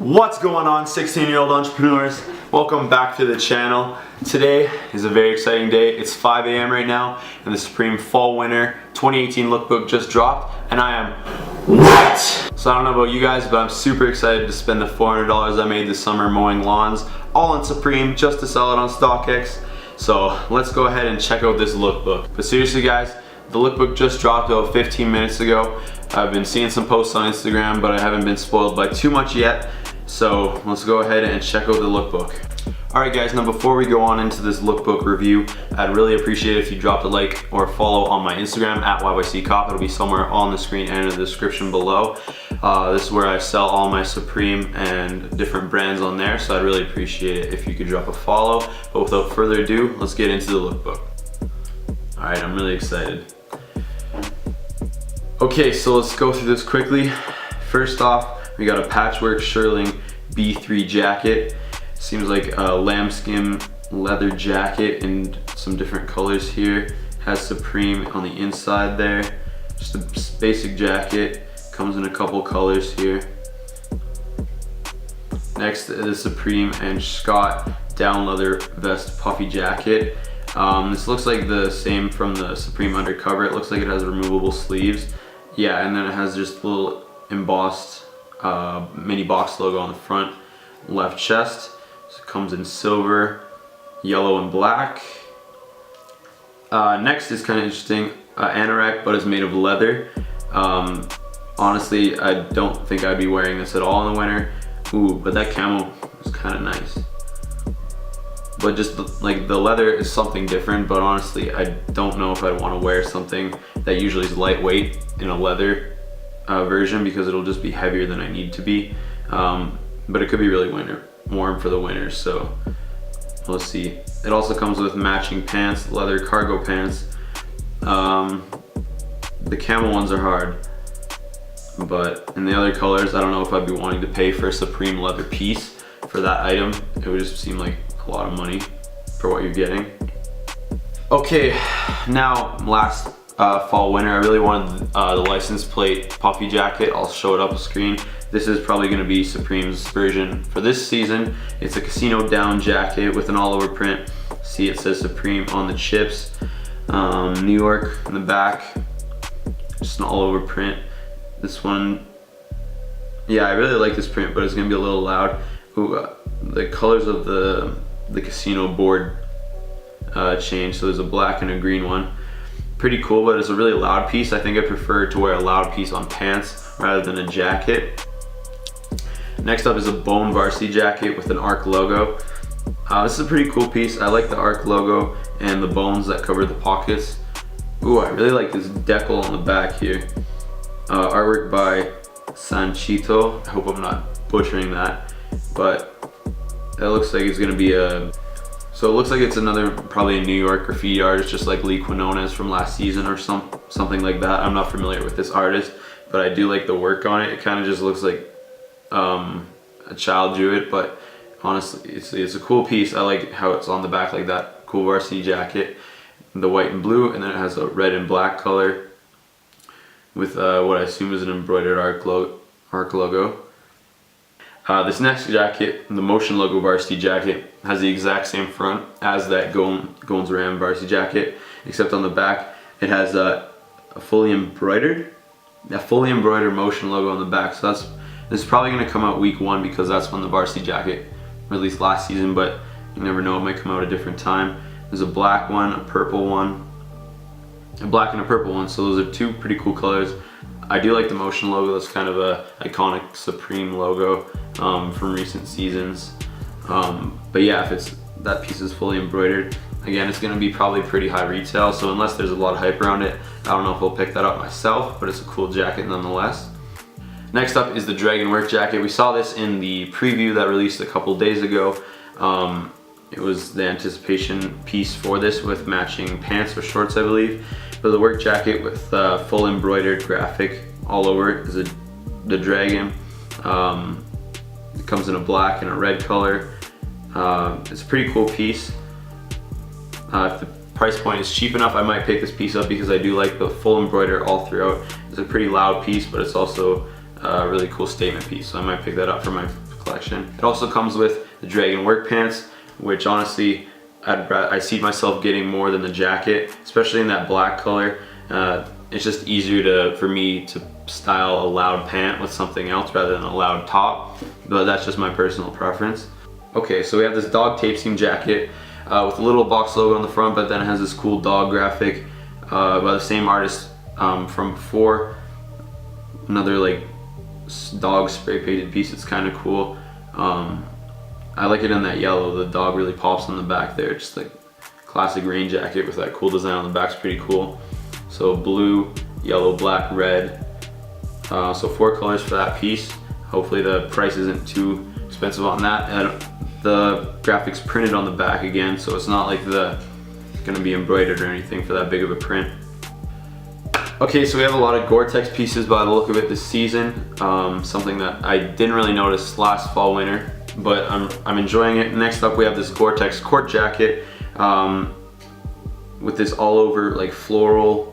What's going on, 16-year-old entrepreneurs? Welcome back to the channel. Today is a very exciting day. It's 5 a.m. right now and the Supreme Fall Winter 2018 Lookbook just dropped and I am what? So I don't know about you guys, but I'm super excited to spend the $400 I made this summer mowing lawns all on Supreme just to sell it on StockX. So let's go ahead and check out this lookbook. But seriously guys, the lookbook just dropped about 15 minutes ago. I've been seeing some posts on Instagram, but I haven't been spoiled by too much yet. So let's go ahead and check out the lookbook. Alright guys, now before we go on into this lookbook review, I'd really appreciate it if you dropped a like or a follow on my Instagram at YYCCop. It'll be somewhere on the screen and in the description below. This is where I sell all my Supreme and different brands on there, so I'd really appreciate it if you could drop a follow. But without further ado, let's get into the lookbook. Alright, I'm really excited. Okay, so let's go through this quickly. First off, we got a patchwork shearling B3 jacket. Seems like a lambskin leather jacket in some different colors here. Has Supreme on the inside there. Just a basic jacket. Comes in a couple colors here. Next is the Supreme and Scott down leather vest puffy jacket. This looks like the same from the Supreme undercover. It looks like it has removable sleeves. Yeah, and then it has just a little embossed mini box logo on the front left chest. So it comes in silver, yellow, and black. Next is kind of interesting, anorak, but it's made of leather. Honestly, I don't think I'd be wearing this at all in the winter. Ooh, but that camo is kind of nice. But just like the leather is something different, but honestly, I don't know if I'd want to wear something that usually is lightweight in a leather version because it'll just be heavier than I need to be. But it could be really warm for the winter, so we'll see. It also comes with matching pants, leather cargo pants. The camel ones are hard, but in the other colors, I don't know if I'd be wanting to pay for a Supreme leather piece for that item. It would just seem like a lot of money for what you're getting. Okay, now last fall winter, I really wanted the license plate puffy jacket. I'll show it up on screen. This is probably going to be Supreme's version for this season. It's a casino down jacket with an all over print. See, it says Supreme on the chips. New York in the back, just an all over print. This one, yeah, I really like this print, but it's going to be a little loud. Ooh, the colors of the casino board change, so there's a black and a green one. Pretty cool, but it's a really loud piece. I think I prefer to wear a loud piece on pants rather than a jacket. Next up is a bone varsity jacket with an ARC logo. This is a pretty cool piece. I like the ARC logo and the bones that cover the pockets. Ooh, I really like this decal on the back here. Artwork by Sanchito. I hope I'm not butchering that, but that looks like it's gonna be so it looks like it's probably a New York graffiti artist, just like Lee Quinones from last season or something like that. I'm not familiar with this artist, but I do like the work on it. It kind of just looks like a child drew it, but honestly, it's a cool piece. I like how it's on the back like that. Cool varsity jacket, the white and blue, and then it has a red and black color with what I assume is an embroidered ARC logo. This next jacket, the Motion logo varsity jacket, has the exact same front as that Goins Ram varsity jacket, except on the back it has a fully embroidered Motion logo on the back. So this is probably going to come out week 1 because that's when the varsity jacket released last season, but you never know, it might come out at a different time. There's a black one, a purple one, a black and a purple one, so those are two pretty cool colors. I do like the Motion logo. That's kind of a iconic Supreme logo from recent seasons. But yeah, if that piece is fully embroidered, again, it's going to be probably pretty high retail, so unless there's a lot of hype around it, I don't know if I'll pick that up myself, but it's a cool jacket nonetheless. Next up is the Dragon Work jacket. We saw this in the preview that released a couple days ago. It was the anticipation piece for this with matching pants or shorts, I believe. But the work jacket with full embroidered graphic all over it is the dragon. It comes in a black and a red color. It's a pretty cool piece. If the price point is cheap enough, I might pick this piece up because I do like the full embroider all throughout. It's a pretty loud piece, but it's also a really cool statement piece, so I might pick that up for my collection. It also comes with the Dragon work pants, which honestly I see myself getting more than the jacket, especially in that black color. It's just easier for me to style a loud pant with something else rather than a loud top, but that's just my personal preference. Okay, so we have this dog tape seam jacket with a little box logo on the front, but then it has this cool dog graphic by the same artist from before. Another like dog spray painted piece. It's kind of cool. I like it in that yellow. The dog really pops on the back there. Just like classic rain jacket with that cool design on the back is pretty cool. So blue, yellow, black, red. So 4 colors for that piece. Hopefully the price isn't too expensive on that. And the graphics printed on the back again, so it's not like it's gonna be embroidered or anything for that big of a print. Okay, so we have a lot of Gore-Tex pieces by the look of it this season. Something that I didn't really notice last fall winter, but I'm enjoying it. Next up we have this Gore-Tex court jacket with this all over like floral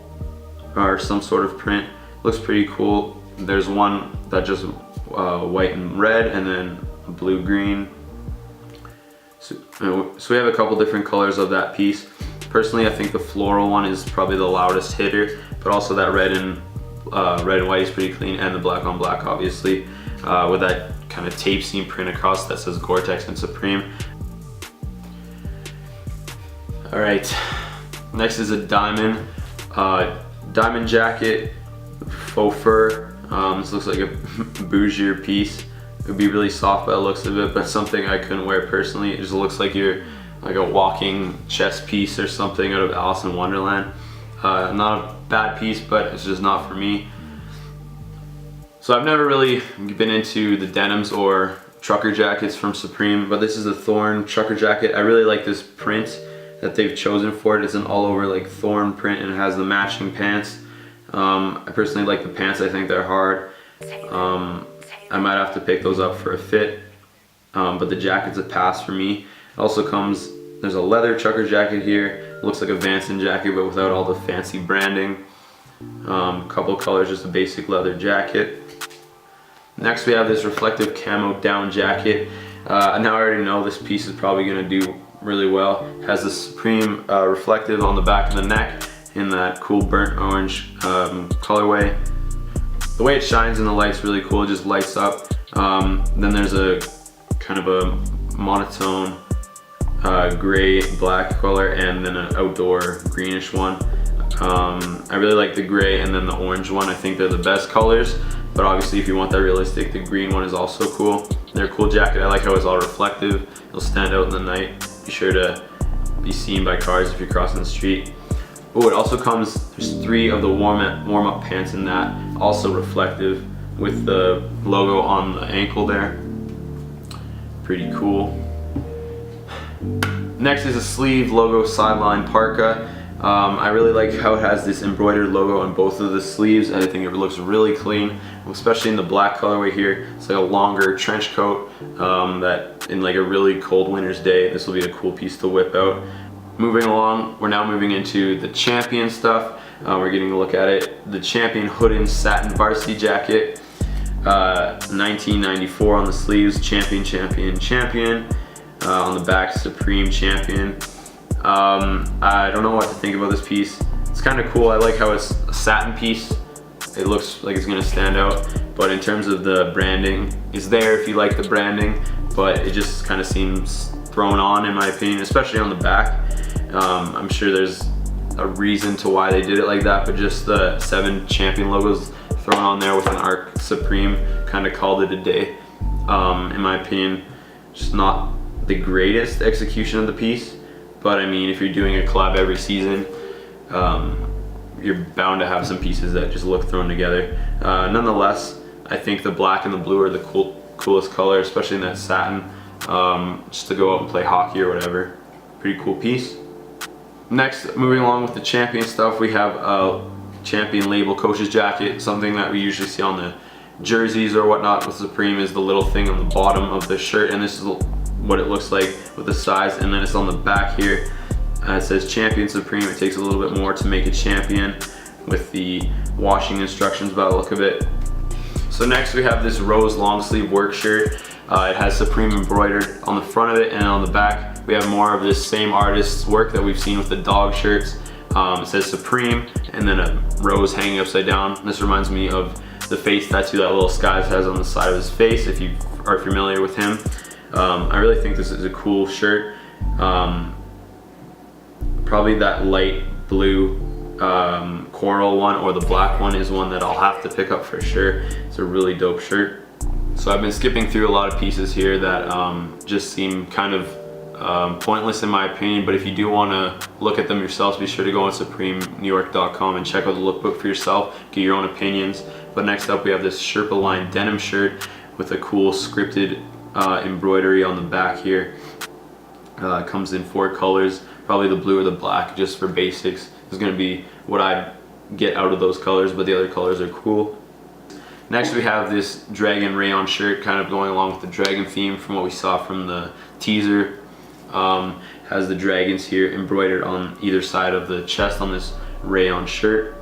or some sort of print. Looks pretty cool. There's one that just white and red, and then blue green. So we have a couple different colors of that piece. Personally, I think the floral one is probably the loudest hitter, but also that red and white is pretty clean, and the black on black obviously, with that kind of tape seam print across that says Gore-Tex and Supreme. All right, next is a diamond jacket, faux fur. This looks like a bougier piece. It would be really soft by the looks of it, but something I couldn't wear personally. It just looks like you're like a walking chess piece or something out of Alice in Wonderland. Not a bad piece, but it's just not for me. So I've never really been into the denims or trucker jackets from Supreme, but this is a thorn trucker jacket. I really like this print that they've chosen for it. It's an all over like thorn print, and it has the matching pants. I personally like the pants. I think they're hard. I might have to pick those up for a fit, but the jacket's a pass for me. It also comes, there's a leather trucker jacket here. It looks like a Vanson jacket, but without all the fancy branding. Couple colors, just a basic leather jacket. Next we have this reflective camo down jacket. Now I already know this piece is probably gonna do really well. It has the Supreme reflective on the back of the neck in that cool burnt orange colorway. The way it shines in the light's really cool. It just lights up. Then there's a kind of a monotone gray black color, and then an outdoor greenish one. I really like the gray and then the orange one. I think they're the best colors, but obviously if you want that realistic, the green one is also cool. They're a cool jacket. I like how it's all reflective. It'll stand out in the night. Be sure to be seen by cars if you're crossing the street. Oh, it also comes, there's 3 of the warm-up pants in that, also reflective with the logo on the ankle there. Pretty cool. Next is a sleeve logo sideline parka. I really like how it has this embroidered logo on both of the sleeves. I think it looks really clean, especially in the black colorway here. It's like a longer trench coat that in like a really cold winter's day, this will be a cool piece to whip out. Moving along, we're now moving into the Champion stuff. We're getting a look at it. The Champion hooded satin varsity jacket, 1994 on the sleeves, Champion, Champion, Champion. On the back, Supreme Champion. I don't know what to think about this piece. It's kind of cool. I like how it's a satin piece. It looks like it's gonna stand out, but in terms of the branding, it's there if you like the branding, but it just kind of seems thrown on in my opinion, especially on the back. I'm sure there's a reason to why they did it like that, but just the 7 Champion logos thrown on there with an ARC Supreme kind of called it a day. In my opinion, just not the greatest execution of the piece, but I mean, if you're doing a collab every season, you're bound to have some pieces that just look thrown together. Nonetheless, I think the black and the blue are the coolest color, especially in that satin, just to go out and play hockey or whatever. Pretty cool piece. Next, moving along with the Champion stuff, we have a Champion label coach's jacket. Something that we usually see on the jerseys or whatnot with Supreme is the little thing on the bottom of the shirt, and this is what it looks like with the size, and then it's on the back here. It says Champion Supreme. It takes a little bit more to make a champion with the washing instructions by the look of it. So next we have this rose long sleeve work shirt. It has Supreme embroidered on the front of it, and on the back we have more of this same artist's work that we've seen with the dog shirts. It says Supreme and then a rose hanging upside down. This reminds me of the face tattoo that Little Skies has on the side of his face, if you are familiar with him. I really think this is a cool shirt. Probably that light blue coral one or the black one is one that I'll have to pick up for sure. It's a really dope shirt. So I've been skipping through a lot of pieces here that just seem kind of pointless in my opinion, but if you do want to look at them yourselves, be sure to go on supremenewyork.com and check out the lookbook for yourself, get your own opinions. But next up we have this Sherpa line denim shirt with a cool scripted embroidery on the back here. It comes in 4 colors, probably the blue or the black just for basics. This is going to be what I get out of those colors, but the other colors are cool. Next we have this dragon rayon shirt, kind of going along with the dragon theme from what we saw from the teaser. Has the dragons here embroidered on either side of the chest on this rayon shirt.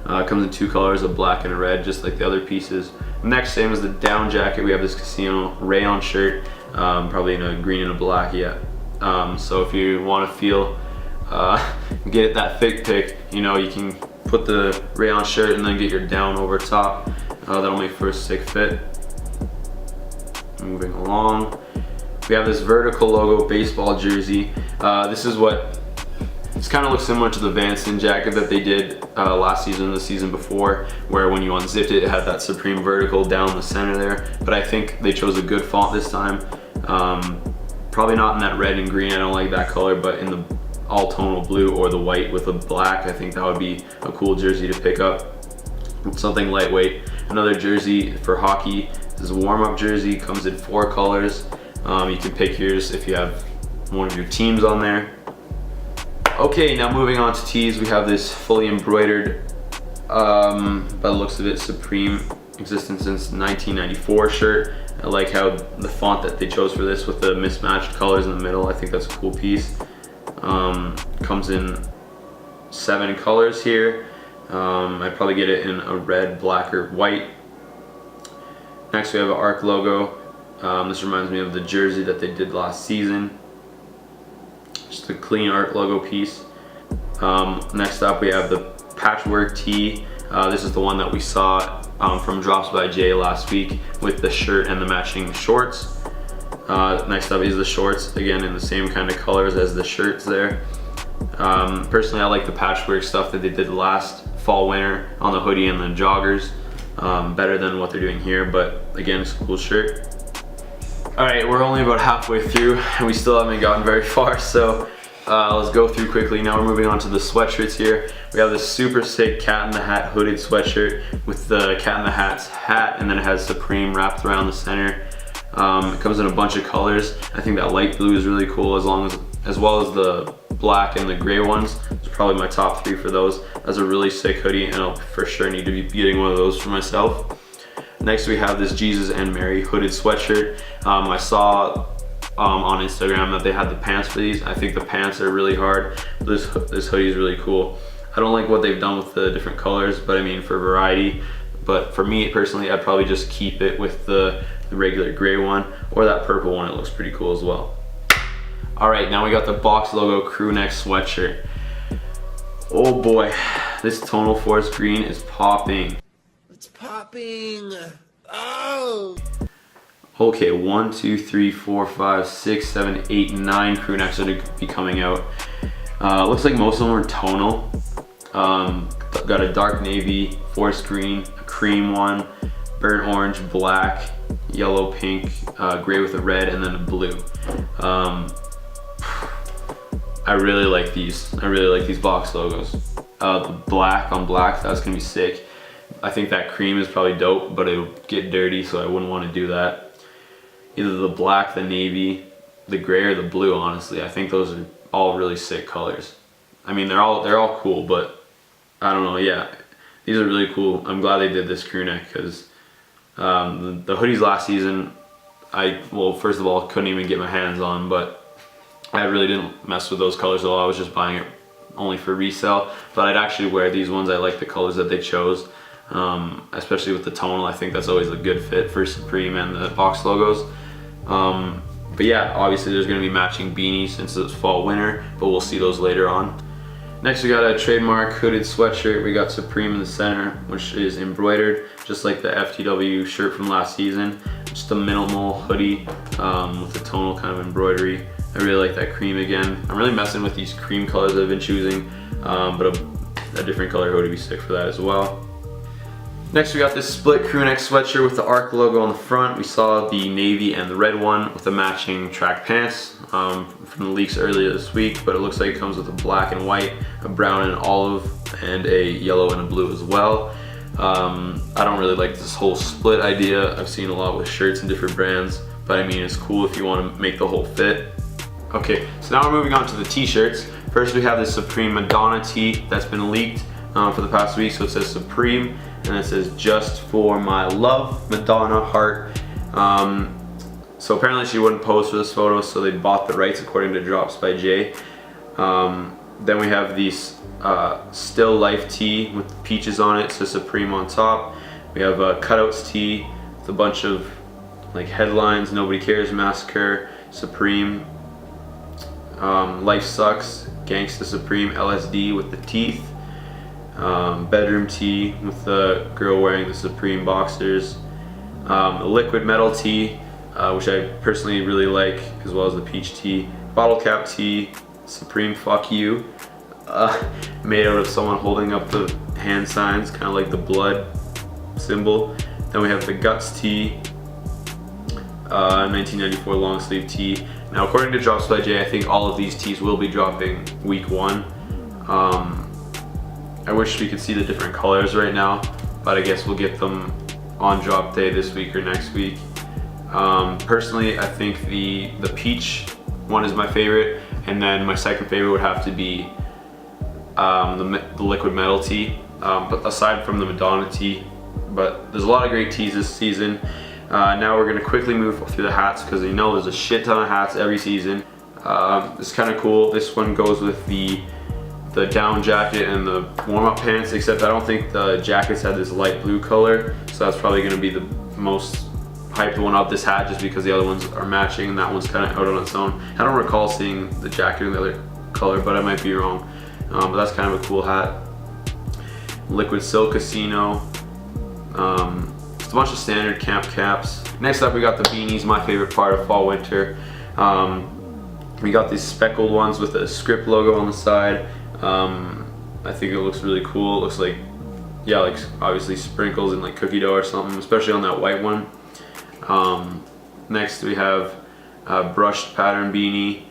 Comes in 2 colors, a black and a red, just like the other pieces. Next, same as the down jacket, we have this casino rayon shirt, probably in a green and a black yet. So if you want to feel, get it that thick pick, you know, you can put the rayon shirt and then get your down over top. That'll make for a sick fit. Moving along, we have this vertical logo baseball jersey. This is kind of looks similar to the Vanson jacket that they did last season and the season before, where when you unzipped it, it had that Supreme vertical down the center there. But I think they chose a good font this time. Probably not in that red and green, I don't like that color, but in the all tonal blue or the white with the black, I think that would be a cool jersey to pick up. Something lightweight. Another jersey for hockey. This is a warm-up jersey, comes in 4 colors. You can pick yours if you have one of your teams on there. Okay, now moving on to tees, we have this fully embroidered, by the looks of it, Supreme existence since 1994 shirt. I like how the font that they chose for this with the mismatched colors in the middle. I think that's a cool piece. Comes in 7 colors here. I'd probably get it in a red, black, or white. Next we have an ARC logo. This reminds me of the jersey that they did last season. Just a clean ARC logo piece. Next up we have the patchwork tee. This is the one that we saw from Drops by Jay last week with the shirt and the matching shorts. Next up is the shorts, again in the same kind of colors as the shirts there. Personally, I like the patchwork stuff that they did last fall winter on the hoodie and the joggers, better than what they're doing here, but again, it's a cool shirt. Alright, we're only about halfway through and we still haven't gotten very far, so let's go through quickly. Now we're moving on to the sweatshirts here. We have this super sick Cat in the Hat hooded sweatshirt with the Cat in the Hat's hat, and then it has Supreme wrapped around the center. It comes in a bunch of colors. I think that light blue is really cool, as well as the black and the gray ones. It's probably my top 3 for those. That's a really sick hoodie, and I'll for sure need to be getting one of those for myself. Next we have this Jesus and Mary hooded sweatshirt. I saw on Instagram that they had the pants for these. I think the pants are really hard. This hoodie is really cool. I don't like what they've done with the different colors, but I mean for variety. But for me personally, I'd probably just keep it with the regular gray one or that purple one. It looks pretty cool as well. Alright, now we got the box logo crew neck sweatshirt. Oh boy, this tonal forest green is popping. It's popping. Oh! Okay, 1, 2, 3, 4, 5, 6, 7, 8, 9 crew necks are going to be coming out. Looks like most of them are tonal. Got a dark navy, forest green, a cream one, burnt orange, black, yellow, pink, gray with a red, and then a blue. I really like these. I really like these box logos. The black on black, that's gonna be sick. I think that cream is probably dope, but it'll get dirty, so I wouldn't want to do that. Either the black, the navy, the gray, or the blue, honestly. I think those are all really sick colors. I mean, they're all cool, but I don't know, yeah. These are really cool. I'm glad they did this crew neck, because the hoodies last season, well, first of all, couldn't even get my hands on, but I really didn't mess with those colors at all. I was just buying it only for resale, but I'd actually wear these ones. I like the colors that they chose. especially with the tonal. I think that's always a good fit for Supreme and the box logos. But yeah, obviously there's gonna be matching beanies since it's fall winter, but we'll see those later on. Next we got a trademark hooded sweatshirt. We got Supreme in the center, which is embroidered, just like the FTW shirt from last season. Just a minimal hoodie with the tonal kind of embroidery. I really like that cream again. I'm really messing with these cream colors I've been choosing, but a different color hoodie would be sick for that as well. Next we got this split crew neck sweatshirt with the ARC logo on the front. We saw the navy and the red one with the matching track pants from the leaks earlier this week, but it looks like it comes with a black and white, a brown and olive, and a yellow and a blue as well. I don't really like this whole split idea. I've seen a lot with shirts and different brands, but I mean it's cool if you want to make the whole fit. Okay, so now we're moving on to the t-shirts. First we have this Supreme Madonna tee that's been leaked for the past week. So it says Supreme and it says just for my love, Madonna heart. So apparently she wouldn't pose for this photo, so they bought the rights according to Drops by Jay. Then we have these still life tee with peaches on it. It says Supreme on top. We have a cutouts tee with a bunch of like headlines: Nobody Cares Massacre, Supreme, Life Sucks, Gangsta Supreme, LSD with the teeth, bedroom tee with the girl wearing the Supreme boxers, a liquid metal tee, which I personally really like, as well as the peach tee, bottle cap tee, Supreme Fuck You, made out of someone holding up the hand signs, kind of like the blood symbol. Then we have the Guts tee, 1994 long sleeve tee. Now according to Drops by Jay, I think all of these tees will be dropping week 1. I wish we could see the different colors right now, but I guess we'll get them on drop day this week or next week. Personally, I think the peach one is my favorite, and then my second favorite would have to be the liquid metal tee, but aside from the Madonna tee. But there's a lot of great tees this season. Now we're gonna quickly move through the hats, because you know there's a shit ton of hats every season. It's kind of cool. This one goes with the down jacket and the warm-up pants, except I don't think the jackets had this light blue color, so that's probably gonna be the most hyped one of this hat, just because the other ones are matching and that one's kind of out on its own. I don't recall seeing the jacket in the other color, but I might be wrong. But that's kind of a cool hat. Liquid Silk Casino. Just a bunch of standard camp caps. Next up we got the beanies, my favorite part of fall winter. We got these speckled ones with a script logo on the side. I think it looks really cool. It looks like, yeah, like obviously sprinkles and like cookie dough or something, especially on that white one. Next we have a brushed pattern beanie,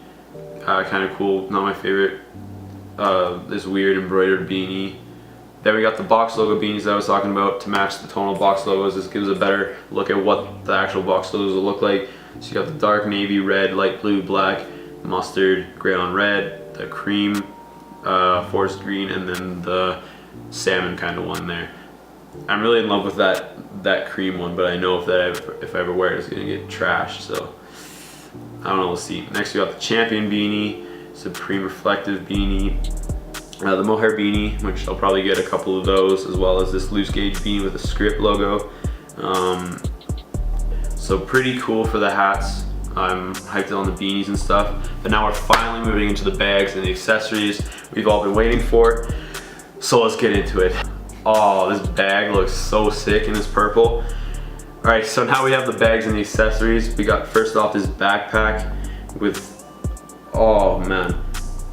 kind of cool, not my favorite. This weird embroidered beanie. Then we got the box logo beanies that I was talking about to match the tonal box logos. This gives a better look at what the actual box logos will look like. So you got the dark navy, red, light blue, black, mustard, gray on red, the cream, forest green, and then the salmon kind of one there. I'm really in love with that cream one, but I know if I ever wear it, it's gonna get trashed. So I don't know. We'll see. Next we got the champion beanie, Supreme reflective beanie, the mohair beanie, which I'll probably get a couple of those, as well as this loose gauge beanie with a script logo. So pretty cool for the hats. I'm hyped on the beanies and stuff. But now we're finally moving into the bags and the accessories we've all been waiting for. So let's get into it. Oh, this bag looks so sick in this purple. Alright, so now we have the bags and the accessories. We got first off this backpack with, oh man.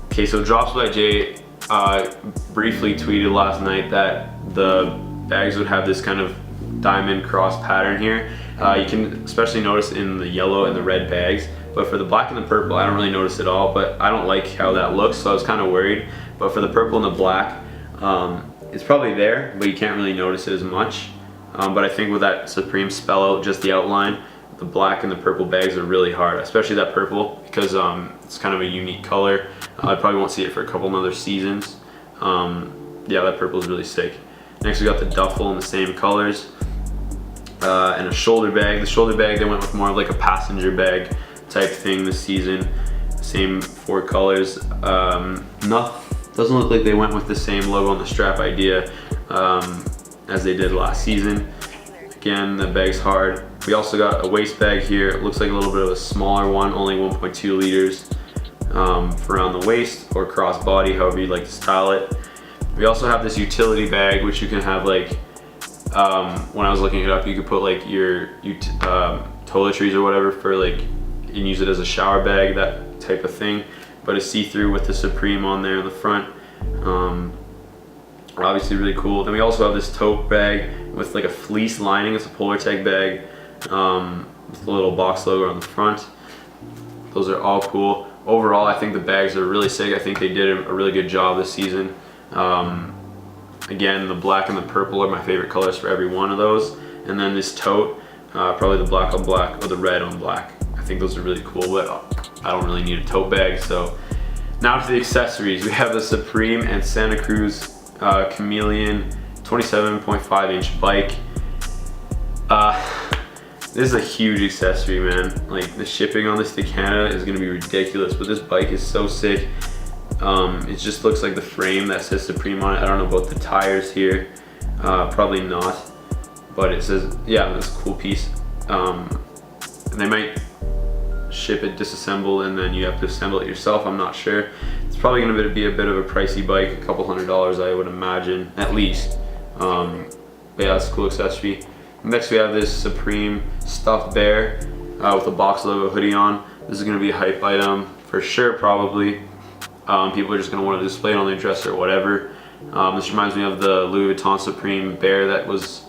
Okay, so Drops by Jay briefly tweeted last night that the bags would have this kind of diamond cross pattern here. You can especially notice in the yellow and the red bags, but for the black and the purple I don't really notice at all, but I don't like how that looks, so I was kind of worried. But for the purple and the black, it's probably there, but you can't really notice it as much. But I think with that Supreme spell out, just the outline, the black and the purple bags are really hard, especially that purple, because it's kind of a unique color. I probably won't see it for a couple other seasons. Yeah, that purple is really sick. Next we got the duffel in the same colors, and a shoulder bag. The shoulder bag, they went with more of like a passenger bag type thing this season. Same 4 colors. Doesn't look like they went with the same logo on the strap idea. as they did last season. Again, the bag's hard. We also got a waist bag here. It looks like a little bit of a smaller one, only 1.2 liters for around the waist or crossbody, however you'd like to style it. We also have this utility bag, which you can have like, when I was looking it up, you could put like your toiletries or whatever for like, and use it as a shower bag, that type of thing. But it's see-through with the Supreme on there in the front. Obviously really cool. Then we also have this tote bag with like a fleece lining. It's a Polar Tech bag with the little box logo on the front. Those are all cool. Overall, I think the bags are really sick. I think they did a really good job this season. Again, the black and the purple are my favorite colors for every one of those. And then this tote, probably the black on black or the red on black. I think those are really cool, but I don't really need a tote bag. So now to the accessories. We have the Supreme and Santa Cruz Chameleon 27.5 inch bike. This is a huge accessory, man. Like, the shipping on this to Canada is gonna be ridiculous, but this bike is so sick. It just looks like the frame that says Supreme on it. I don't know about the tires here, probably not, but it says, yeah, that's a cool piece. And they might ship it disassembled and then you have to assemble it yourself, I'm not sure. It's probably gonna be a bit of a pricey bike, a couple $100 I would imagine, at least. But yeah, that's a cool accessory. Next we have this Supreme stuffed bear with a box logo hoodie on. This is gonna be a hype item for sure, probably. People are just gonna wanna display it on their dresser or whatever. This reminds me of the Louis Vuitton Supreme bear that was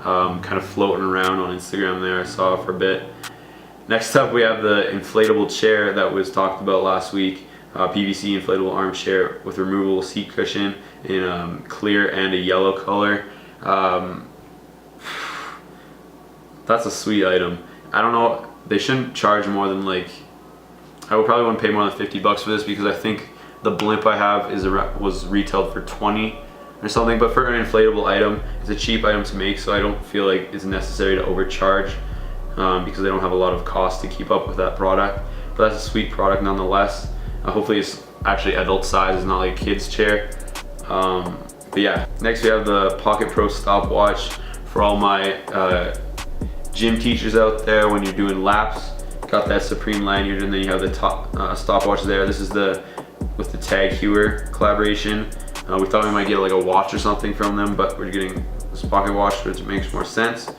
kind of floating around on Instagram there. I saw it for a bit. Next up we have the inflatable chair that was talked about last week. PVC inflatable armchair with removable seat cushion in clear and a yellow color. That's a sweet item. I don't know, they shouldn't charge more than like, I would probably wouldn't pay more than 50 bucks for this, because I think the blimp I have was retailed for 20 or something, but for an inflatable item, it's a cheap item to make, so I don't feel like it's necessary to overcharge because they don't have a lot of cost to keep up with that product. But that's a sweet product nonetheless. Hopefully it's actually adult size, it's not like a kid's chair. But yeah, next we have the Pocket Pro stopwatch for all my gym teachers out there when you're doing laps. Got that Supreme lanyard, and then you have the top stopwatch there. This is with the Tag Heuer collaboration. We thought we might get like a watch or something from them, but we're getting this pocket watch, which makes more sense.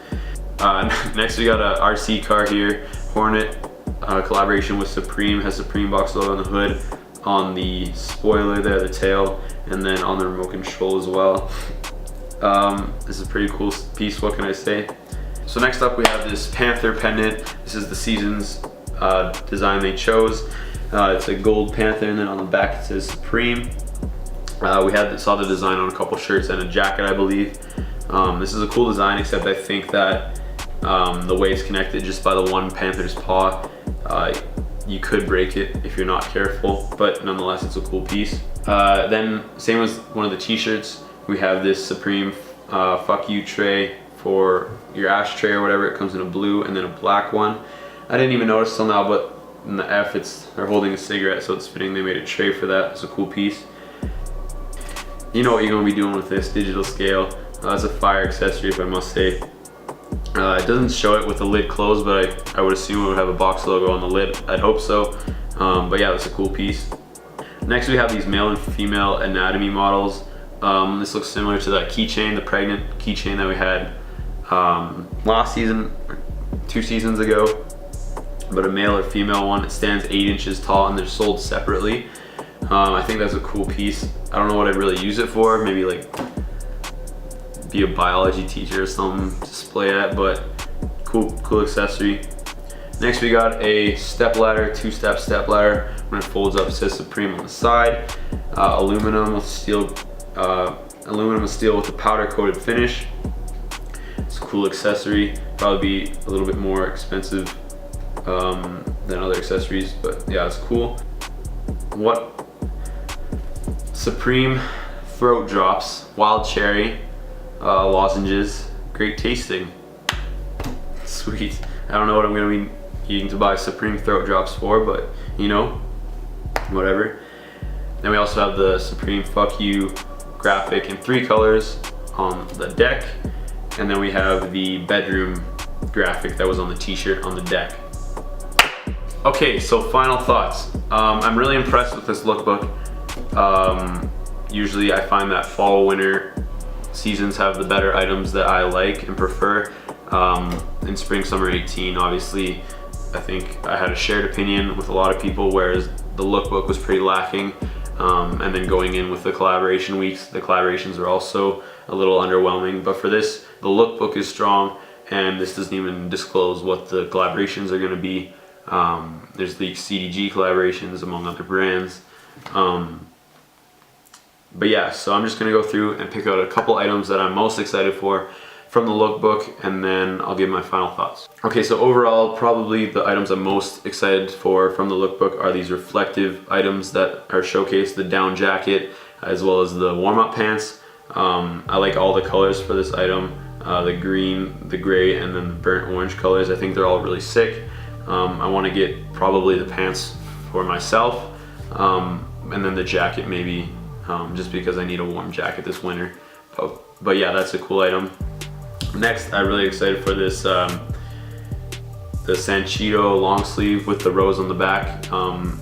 Next we got a RC car here, Hornet collaboration with Supreme. Has Supreme box logo on the hood, on the spoiler there, the tail, and then on the remote control as well. This is a pretty cool piece, what can I say? So next up we have this Panther pendant. This is the season's design they chose. It's a gold panther, and then on the back it says Supreme. We saw the design on a couple shirts and a jacket, I believe. This is a cool design, except I think that the way it's connected just by the one panther's paw, you could break it if you're not careful, but nonetheless it's a cool piece. Then same as one of the t-shirts, we have this Supreme fuck you tray for your ashtray or whatever. It comes in a blue and then a black one. I didn't even notice till now, but in the F they're holding a cigarette, so it's fitting they made a tray for that. It's a cool piece. You know what you're gonna be doing with this digital scale. It's a fire accessory, if I must say. It doesn't show it with the lid closed, but I would assume it would have a box logo on the lid. I'd hope so. But yeah, that's a cool piece. Next we have these male and female anatomy models. This looks similar to that keychain, the pregnant keychain that we had last season, or 2 seasons ago, but a male or female one. It stands 8 inches tall and they're sold separately. I think that's a cool piece. I don't know what I'd really use it for, maybe like be a biology teacher or something, display that, but cool accessory. Next we got a step ladder, 2-step step ladder. When it folds up it says Supreme on the side. Aluminum steel with a powder coated finish. It's a cool accessory, probably be a little bit more expensive than other accessories, but yeah, it's cool. What? Supreme throat drops, wild cherry lozenges, great tasting. Sweet. I don't know what I'm gonna be needing to buy Supreme throat drops for, but you know, whatever. Then we also have the Supreme Fuck You graphic in 3 colors on the deck, and then we have the bedroom graphic that was on the t-shirt on the deck. Okay, so final thoughts. I'm really impressed with this lookbook. Usually I find that fall, winter seasons have the better items that I like and prefer. In spring, summer 18, obviously, I think I had a shared opinion with a lot of people, whereas the lookbook was pretty lacking. And then going in with the collaboration weeks, the collaborations are also a little underwhelming. But for this, the lookbook is strong, and this doesn't even disclose what the collaborations are going to be. There's the CDG collaborations among other brands. But yeah, so I'm just going to go through and pick out a couple items that I'm most excited for from the lookbook, and then I'll give my final thoughts. Okay, so overall, probably the items I'm most excited for from the lookbook are these reflective items that are showcased, the down jacket as well as the warm-up pants. I like all the colors for this item, the green, the gray, and then the burnt orange colors. I think they're all really sick. I want to get probably the pants for myself, and then the jacket maybe, just because I need a warm jacket this winter. But yeah, that's a cool item. Next, I'm really excited for this, the Sanchito long sleeve with the rose on the back. I'm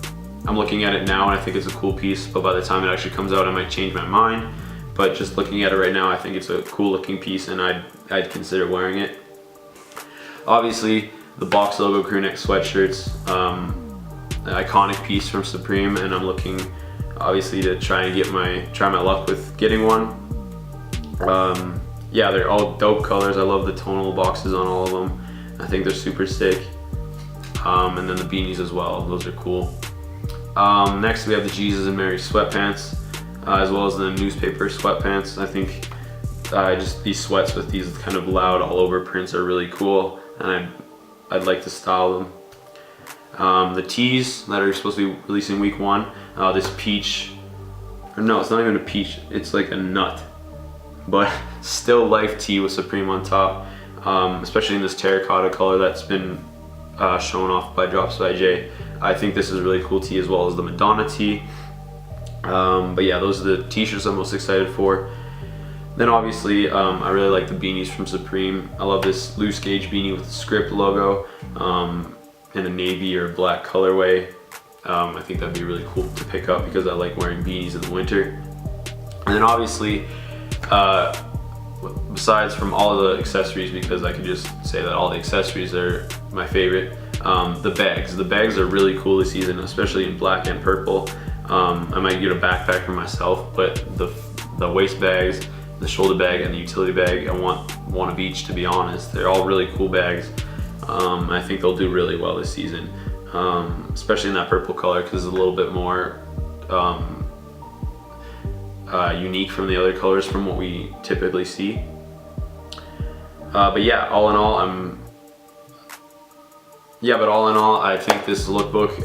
looking at it now and I think it's a cool piece, but by the time it actually comes out I might change my mind. But just looking at it right now, I think it's a cool looking piece, and I'd consider wearing it. Obviously, the box logo crew neck sweatshirts, an iconic piece from Supreme, and I'm looking obviously to try my luck with getting one. Yeah, they're all dope colors. I love the tonal boxes on all of them. I think they're super sick. And then the beanies as well, those are cool. Next we have the Jesus and Mary sweatpants, as well as the newspaper sweatpants. I think just these sweats with these kind of loud all over prints are really cool, and I'd like to style them. The tees that are supposed to be releasing week 1, this peach, or no, it's not even a peach, it's like a nut, but still life tee with Supreme on top, especially in this terracotta color that's been shown off by Drops by Jay. I think this is a really cool tee, as well as the Madonna tee. But yeah, those are the t-shirts I'm most excited for. Then obviously, I really like the beanies from Supreme. I love this loose gauge beanie with the script logo in a navy or black colorway. I think that'd be really cool to pick up because I like wearing beanies in the winter. And then obviously, besides from all of the accessories, because I could just say that all the accessories are my favorite, the bags. The bags are really cool this season, especially in black and purple. I might get a backpack for myself, but the waist bags, the shoulder bag, and the utility bag, I want one of each, to be honest. They're all really cool bags. I think they'll do really well this season, especially in that purple color, because it's a little bit more unique from the other colors from what we typically see. But yeah, all in all, I think this lookbook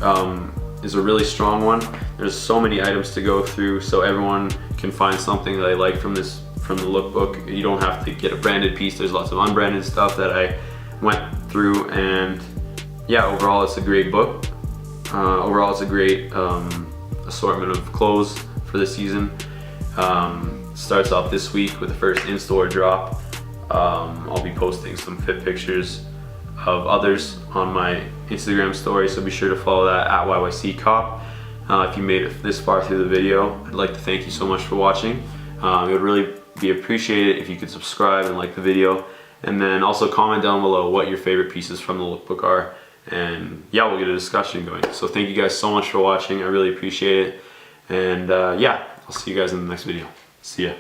is a really strong one. There's so many items to go through, so everyone can find something that they like from the lookbook. You don't have to get a branded piece. There's lots of unbranded stuff that I went through, and yeah, overall it's a great book. Overall it's a great assortment of clothes for the season. Starts off this week with the first in-store drop. I'll be posting some fit pictures of others on my Instagram story, so be sure to follow that at YYCCop. If you made it this far through the video, I'd like to thank you so much for watching. It would really be appreciated if you could subscribe and like the video, and then also comment down below what your favorite pieces from the lookbook are, and yeah, we'll get a discussion going. So thank you guys so much for watching. I really appreciate it, and yeah, I'll see you guys in the next video. See ya.